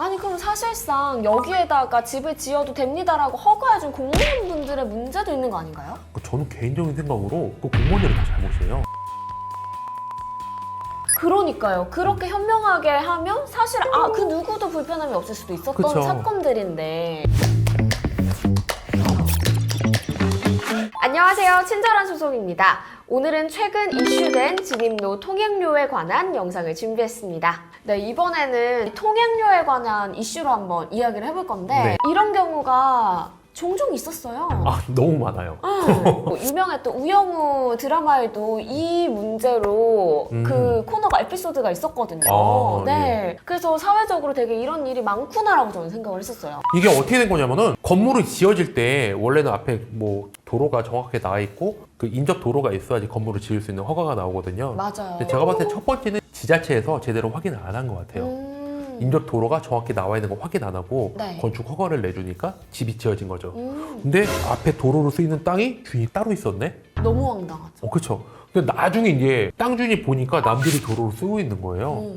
아니 그럼 사실상 여기에다가 집을 지어도 됩니다라고 허가해준 공무원분들의 문제도 있는 거 아닌가요? 저는 개인적인 생각으로 그 공무원들이 다 잘못이에요. 그러니까요. 그렇게 현명하게 하면 사실 그 누구도 불편함이 없을 수도 있었던 그쵸. 사건들인데. 안녕하세요. 친절한 소송입니다. 오늘은 최근 이슈된 진입로 통행료에 관한 영상을 준비했습니다. 네, 이번에는 통행료에 관한 이슈로 한번 이야기를 해볼 건데 네. 이런 경우가 종종 있었어요. 너무 많아요. 뭐 유명했던 우영우 드라마에도 이 문제로 그 코너가 에피소드가 있었거든요. 네. 그래서 사회적으로 되게 이런 일이 많구나라고 저는 생각을 했었어요. 이게 어떻게 된 거냐면은 건물이 지어질 때 원래는 앞에 뭐 도로가 정확하게 나와 있고 그 인접 도로가 있어야지 건물을 지을 수 있는 허가가 나오거든요. 맞아요. 근데 제가 봤을 때 첫 번째는 지자체에서 제대로 확인을 안 한 것 같아요. 인접 도로가 정확히 나와 있는 거 확인 안 하고 네. 건축 허가를 내주니까 집이 지어진 거죠. 근데 앞에 도로로 쓰이는 땅이 주인이 따로 있었네? 너무 황당하죠. 그쵸. 근데 나중에 이제 땅 주인이 보니까 남들이 도로로 쓰고 있는 거예요.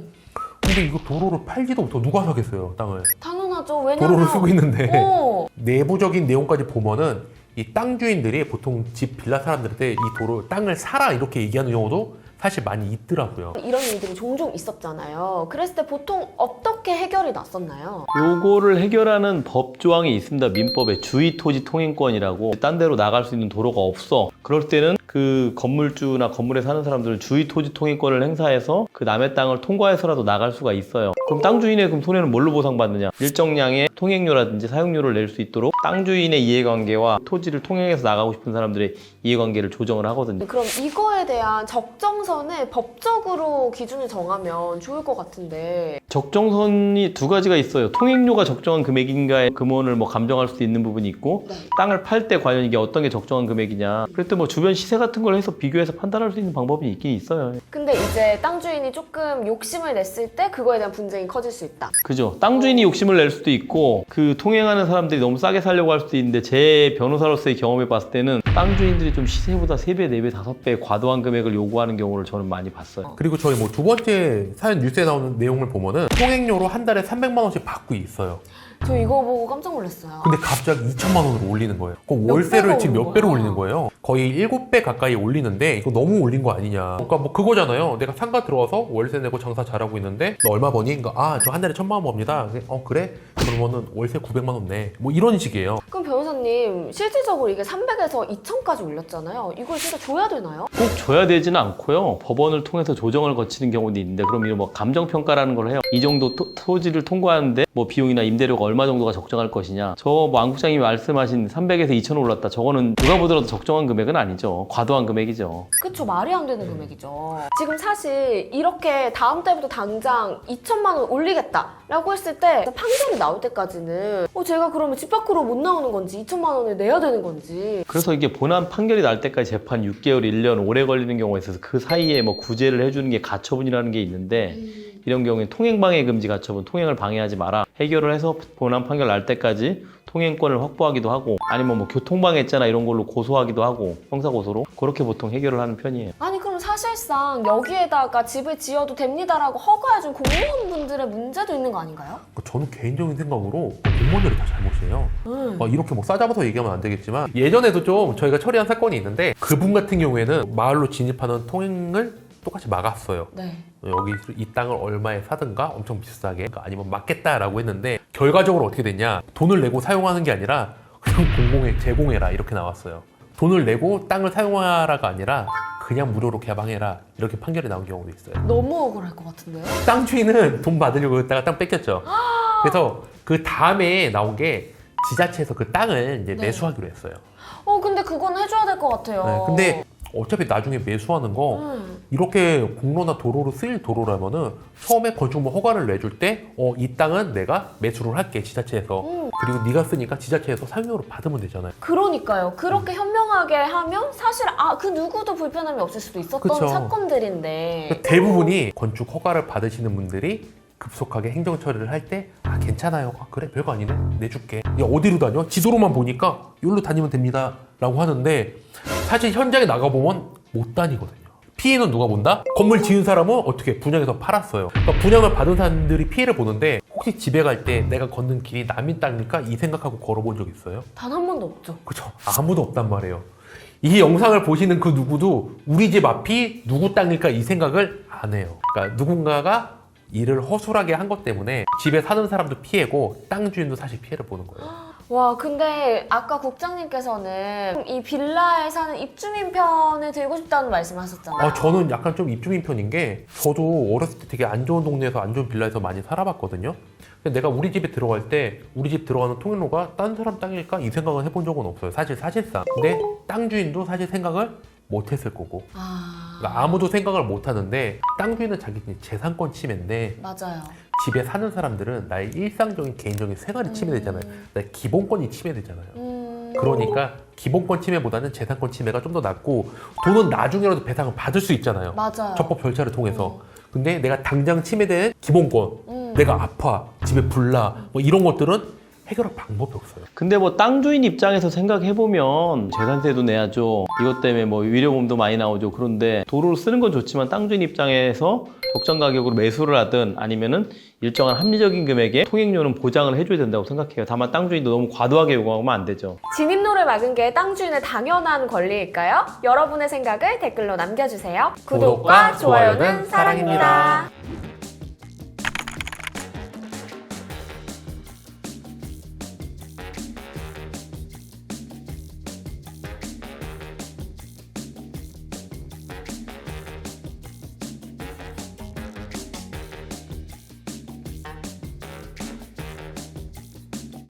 근데 이거 도로를 팔지도 못하고 누가 사겠어요, 땅을. 당연하죠. 왜냐면 도로를 쓰고 있는데. 어. 내부적인 내용까지 보면은 이 땅 주인들이 보통 집 빌라 사람들한테 이 도로 땅을 사라 이렇게 얘기하는 경우도 사실 많이 있더라고요. 이런 일들이 종종 있었잖아요. 그랬을 때 보통 어떻게 해결이 났었나요? 요거를 해결하는 법 조항이 있습니다. 민법에 주의토지 통행권이라고. 딴 데로 나갈 수 있는 도로가 없어. 그럴 때는 그 건물주나 건물에 사는 사람들은 주의토지 통행권을 행사해서 그 남의 땅을 통과해서라도 나갈 수가 있어요. 그럼 땅 주인의 그럼 손해는 뭘로 보상받느냐? 일정량의 통행료라든지 사용료를 낼 수 있도록 땅 주인의 이해관계와 토지를 통행해서 나가고 싶은 사람들의 이해관계를 조정을 하거든요. 그럼 이거에 대한 적정선을 법적으로 기준을 정하면 좋을 것 같은데. 적정선이 두 가지가 있어요. 통행료가 적정한 금액인가의 금원을 뭐 감정할 수도 있는 부분이 있고, 네. 땅을 팔 때 과연 이게 어떤 게 적정한 금액이냐. 그럴 때 뭐 주변 시세 같은 걸 해서 비교해서 판단할 수 있는 방법이 있긴 있어요. 근데 이제 땅 주인이 조금 욕심을 냈을 때 그거에 대한 분쟁이 커질 수 있다. 그죠? 땅 주인이 욕심을 낼 수도 있고, 그 통행하는 사람들이 너무 싸게 살려고 할 수도 있는데, 제 변호사로서의 경험에 봤을 때는 땅 주인들이 좀 시세보다 3배, 4배, 5배 과도한 금액을 요구하는 경우를 저는 많이 봤어요. 그리고 저희 뭐 두 번째 사연 뉴스에 나오는 내용을 보면은 통행료로 한 달에 300만 원씩 받고 있어요. 저 이거 보고 깜짝 놀랐어요. 근데 갑자기 2천만 원으로 올리는 거예요. 그럼 몇 월세를 배가 지금 오른 몇 배로 거야? 올리는 거예요? 거의 7배 가까이 올리는데 이거 너무 올린 거 아니냐. 그러니까 뭐 그거잖아요. 내가 상가 들어와서 월세 내고 장사 잘하고 있는데 너 얼마 버니? 그러니까 저 한 달에 1,000만 원 법니다. 그래? 그러면은 월세 900만 원 내. 뭐 이런 식이에요. 그럼 변호사님 실질적으로 이게 300에서 2,000까지 올렸잖아요. 이걸 진짜 줘야 되나요? 꼭 줘야 되지는 않고요. 법원을 통해서 조정을 거치는 경우도 있는데, 그럼 이거 뭐 감정평가라는 걸 해요. 이 정도 토지를 통과하는데 뭐 비용이나 임대료가 얼마 정도가 적정할 것이냐. 저 뭐 안국장님이 말씀하신 300에서 2,000 올랐다. 저거는 누가 보더라도 적정한 금액은 아니죠. 과도한 금액이죠. 그쵸, 말이 안 되는 금액이죠. 지금 사실 이렇게 다음 달부터 당장 2천만 원 올리겠다라고 했을 때 판결이 나올 때까지는 제가 그러면 집 밖으로 못 나오는 건지 2천만 원을 내야 되는 건지. 그래서 이게 본안 판결이 날 때까지 재판 6개월, 1년 오래 걸리는 경우가 있어서 그 사이에 뭐 구제를 해주는 게 가처분이라는 게 있는데, 이런 경우에 통행방해 금지 가처분, 통행을 방해하지 마라 해결을 해서 본안 판결 날 때까지 통행권을 확보하기도 하고, 아니면 뭐 교통방해죄나 이런 걸로 고소하기도 하고, 형사고소로 그렇게 보통 해결을 하는 편이에요. 아니 그럼 사실상 여기에다가 집을 지어도 됩니다라고 허가해준 공무원분들의 문제도 있는 거 아닌가요? 저는 개인적인 생각으로 공무원들이 다 잘못이에요. 이렇게 뭐 싸잡아서 얘기하면 안 되겠지만 예전에도 좀 저희가 처리한 사건이 있는데 그분 같은 경우에는 마을로 진입하는 통행을 똑같이 막았어요. 네. 여기 이 땅을 얼마에 사든가 엄청 비싸게 아니면 막겠다라고 했는데 결과적으로 어떻게 됐냐, 돈을 내고 사용하는 게 아니라 그냥 공공에 제공해라 이렇게 나왔어요. 돈을 내고 땅을 사용하라가 아니라 그냥 무료로 개방해라 이렇게 판결이 나온 경우도 있어요. 너무 억울할 것 같은데요? 땅 주인은 돈 받으려고 했다가 땅 뺏겼죠. 그래서 그 다음에 나온 게 지자체에서 그 땅을 이제 네. 매수하기로 했어요. 근데 그건 해줘야 될 것 같아요. 네, 근데 어차피 나중에 매수하는 거 이렇게 공로나 도로로 쓰일 도로라면은 처음에 건축물 허가를 내줄 때 이 땅은 내가 매수를 할게 지자체에서. 그리고 네가 쓰니까 지자체에서 사용료를 받으면 되잖아요. 그러니까요. 그렇게 현명하게 하면 사실 그 누구도 불편함이 없을 수도 있었던 그쵸. 사건들인데. 대부분이 건축 허가를 받으시는 분들이 급속하게 행정 처리를 할 때 괜찮아요. 그래 별거 아니네. 내줄게. 야 어디로 다녀? 지도로만 보니까 여기로 다니면 됩니다 라고 하는데 사실 현장에 나가보면 못 다니거든요. 피해는 누가 본다? 건물 지은 사람은 어떻게 분양해서 팔았어요. 그러니까 분양을 받은 사람들이 피해를 보는데 혹시 집에 갈 때 내가 걷는 길이 남의 땅일까 이 생각하고 걸어본 적 있어요? 단 한 번도 없죠. 그쵸? 아무도 없단 말이에요. 이 영상을 보시는 그 누구도 우리 집 앞이 누구 땅일까 이 생각을 안 해요. 그러니까 누군가가 일을 허술하게 한 것 때문에 집에 사는 사람도 피해고 땅 주인도 사실 피해를 보는 거예요. 와, 근데 아까 국장님께서는 이 빌라에 사는 입주민 편을 들고 싶다는 말씀을 하셨잖아요. 저는 약간 좀 입주민 편인 게 저도 어렸을 때 되게 안 좋은 동네에서 안 좋은 빌라에서 많이 살아봤거든요. 근데 내가 우리 집에 들어갈 때 우리 집 들어가는 통행로가 딴 사람 땅일까 이 생각을 해본 적은 없어요. 사실상. 근데 땅 주인도 사실 생각을 못 했을 거고. 그러니까 아무도 생각을 못 하는데 땅 주인은 자기 재산권 침해인데 맞아요. 집에 사는 사람들은 나의 일상적인 개인적인 생활이 침해되잖아요. 나의 기본권이 침해되잖아요. 그러니까 기본권 침해보다는 재산권 침해가 좀 더 낫고 돈은 나중에라도 배상을 받을 수 있잖아요. 맞아요. 적법 절차를 통해서. 근데 내가 당장 침해된 기본권, 내가 아파, 집에 불나 뭐 이런 것들은 해결할 방법이 없어요. 근데 뭐 땅 주인 입장에서 생각해보면 재산세도 내야죠. 이것 때문에 뭐 위료보험도 많이 나오죠. 그런데 도로를 쓰는 건 좋지만 땅 주인 입장에서 적정 가격으로 매수를 하든 아니면은 일정한 합리적인 금액의 통행료는 보장을 해줘야 된다고 생각해요. 다만 땅 주인도 너무 과도하게 요구하면 안 되죠. 진입로를 막은 게 땅 주인의 당연한 권리일까요? 여러분의 생각을 댓글로 남겨주세요. 구독과 좋아요는 사랑입니다.